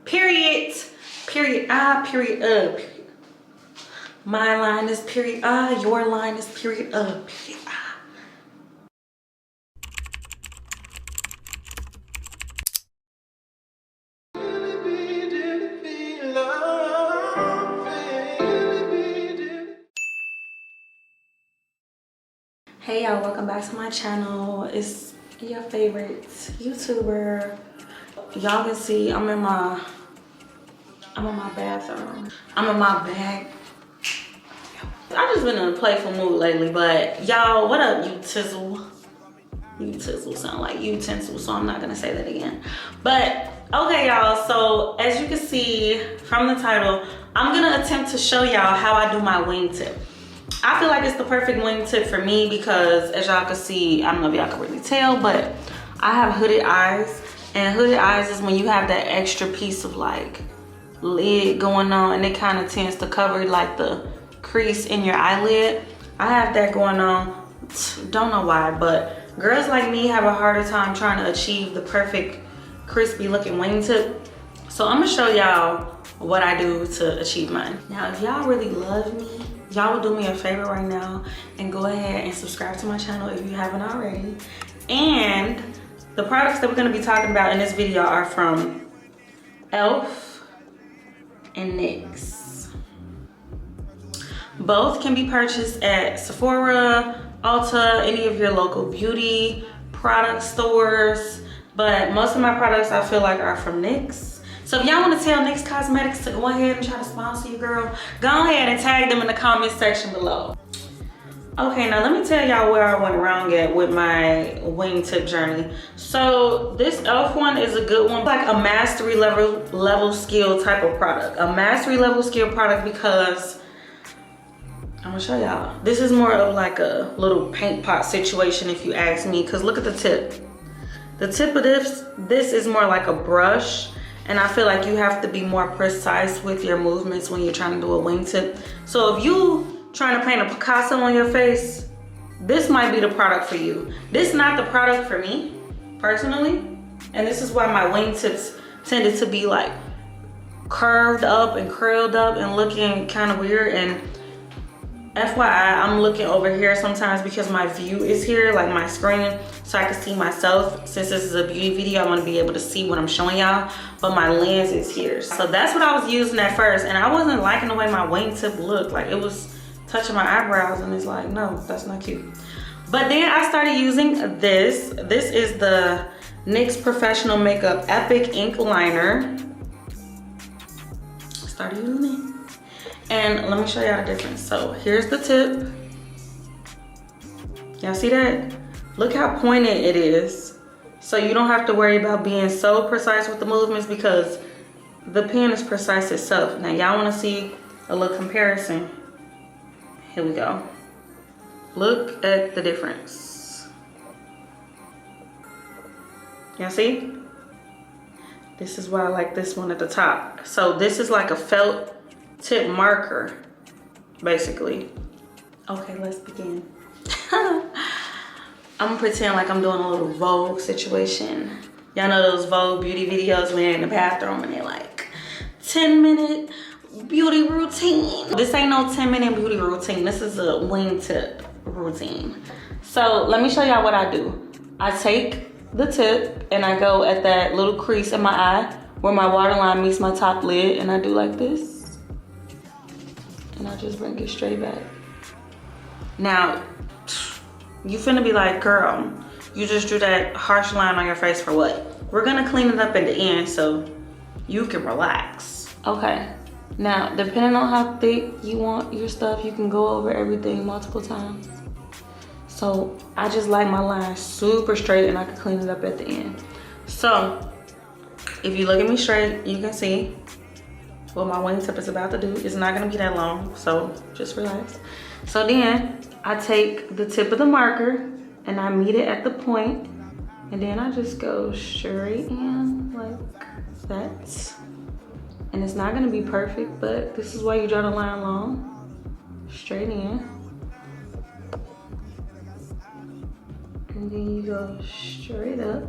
Period. Period I, period period. My line is period I, your line is period period I. Hey y'all, welcome back to my channel. It's your favorite YouTuber. Y'all can see I'm in my bathroom. I'm in my bag. I just been in a playful mood lately, but y'all, what up, utensil? Utensil sound like utensil, so I'm not gonna say that again. But okay, y'all, so as you can see from the title, I'm gonna attempt to show y'all how I do my wingtip. I feel like it's the perfect wingtip for me because as y'all can see, I don't know if y'all can really tell, but I have hooded eyes, and hooded eyes is when you have that extra piece of like lid going on, and it kind of tends to cover like the crease in your eyelid. I have that going on. Don't know why, but girls like me have a harder time trying to achieve the perfect crispy looking wingtip. So I'm gonna show y'all what I do to achieve mine. Now, if y'all really love me, y'all will do me a favor right now and go ahead and subscribe to my channel if you haven't already. And the products that we're gonna be talking about in this video are from e.l.f. and NYX. Both can be purchased at Sephora, Ulta, any of your local beauty product stores, but most of my products I feel like are from NYX. So if y'all want to tell NYX Cosmetics to go ahead and try to sponsor you, girl, go ahead and tag them in the comment section below. Okay, now let me tell y'all where I went wrong at with my wingtip journey. So this e.l.f. one is a good one, like a mastery level skill type of product. A mastery level skill product because I'm gonna show y'all. This is more of like a little paint pot situation if you ask me, because look at the tip. The tip of this is more like a brush. And I feel like you have to be more precise with your movements when you're trying to do a wingtip. So if you trying to paint a Picasso on your face, this might be the product for you. This is not the product for me, personally. And this is why my wingtips tended to be like curved up and curled up and looking kind of weird. And FYI, I'm looking over here sometimes because my view is here, like my screen, so I can see myself. Since this is a beauty video, I want to be able to see what I'm showing y'all, but my lens is here. So that's what I was using at first, and I wasn't liking the way my wingtip looked. Like it was touching my eyebrows, and it's like, no, that's not cute. But then I started using this. This is the NYX Professional Makeup Epic Ink Liner. I started using it. And let me show y'all the difference. So here's the tip. Y'all see that? Look how pointed it is. So you don't have to worry about being so precise with the movements because the pen is precise itself. Now y'all wanna see a little comparison? Here we go. Look at the difference. Y'all see? This is why I like this one at the top. So this is like a felt tip marker, basically. Okay, let's begin. I'm gonna pretend like I'm doing a little Vogue situation. Y'all know those Vogue beauty videos when they're in the bathroom and they're like 10-minute beauty routine. This ain't no 10-minute beauty routine. This is a wingtip routine. So let me show y'all what I do. I take the tip and I go at that little crease in my eye where my waterline meets my top lid, and I do like this. And I just bring it straight back. Now, you finna be like, girl, you just drew that harsh line on your face for what? We're gonna clean it up at the end so you can relax. Okay, now, depending on how thick you want your stuff, you can go over everything multiple times. So, I just like my line super straight and I can clean it up at the end. So, if you look at me straight, you can see what my wingtip is about to do. It's not gonna be that long, so just relax. So then I take the tip of the marker and I meet it at the point, and then I just go straight in like that. And it's not gonna be perfect, but this is why you draw the line long. Straight in. And then you go straight up.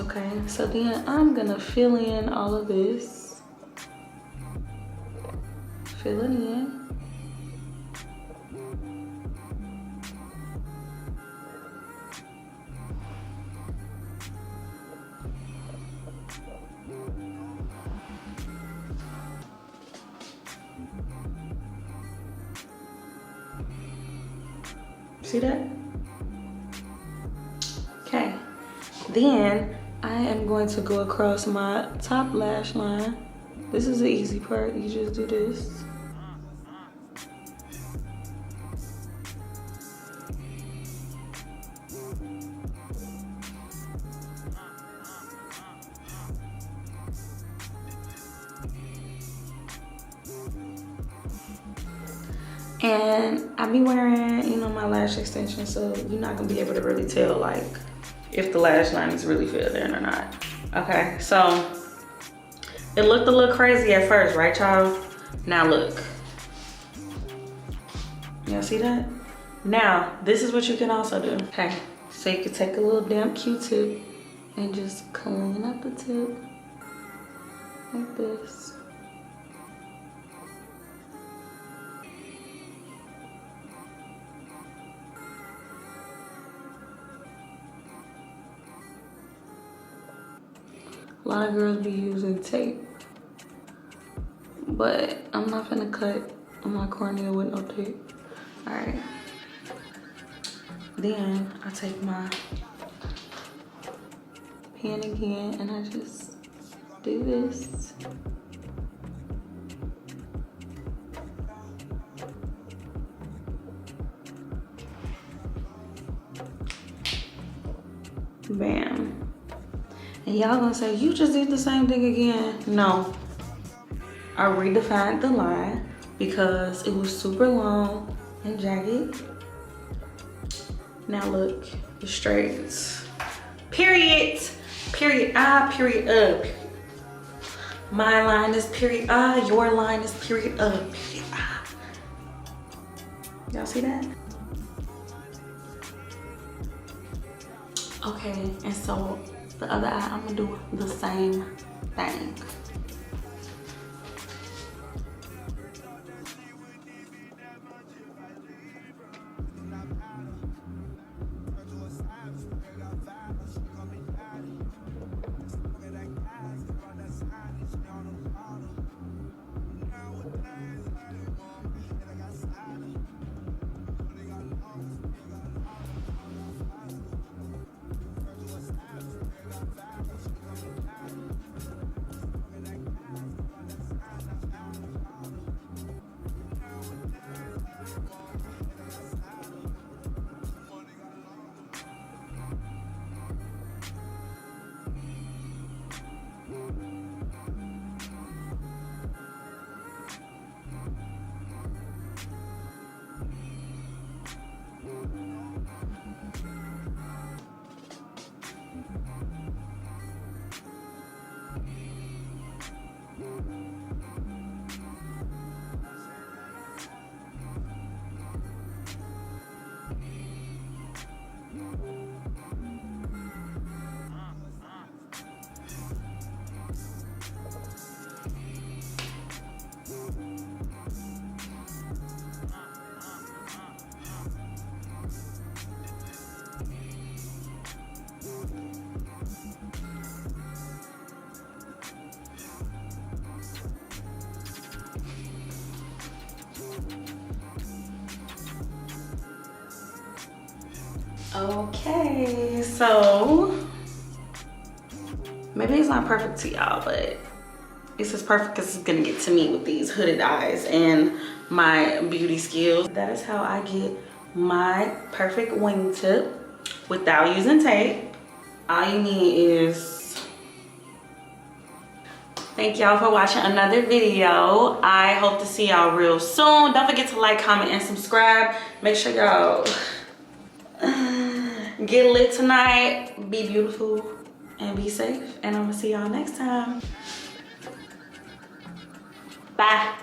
Okay, so then I'm gonna fill in all of this. Fill it in. See that? Okay, then I am going to go across my top lash line. This is the easy part. You just do this. And I be wearing, you know, my lash extension, so you're not gonna be able to really tell like if the lash line is really filled in or not. Okay, so it looked a little crazy at first, right, y'all? Now look. Y'all see that? Now, this is what you can also do. Okay, so you can take a little damp Q-tip and just clean up the tip like this. A lot of girls be using tape, but I'm not gonna cut my cornea with no tape. All right. Then I take my pen again and I just do this. Bam. And y'all gonna say, you just did the same thing again. No, I redefined the line because it was super long and jagged. Now look, it's straight. Period. Period I, period up. My line is period I, your line is period up. Period I. Y'all see that? Okay, and so the other eye, I'm gonna do the same thing. Okay, so maybe it's not perfect to y'all, but it's as perfect as it's gonna get to me with these hooded eyes and my beauty skills. That is how I get my perfect wingtip without using tape. All you need is... Thank y'all for watching another video. I hope to see y'all real soon. Don't forget to like, comment, and subscribe. Make sure y'all get lit tonight, be beautiful, and be safe. And I'm gonna see y'all next time. Bye.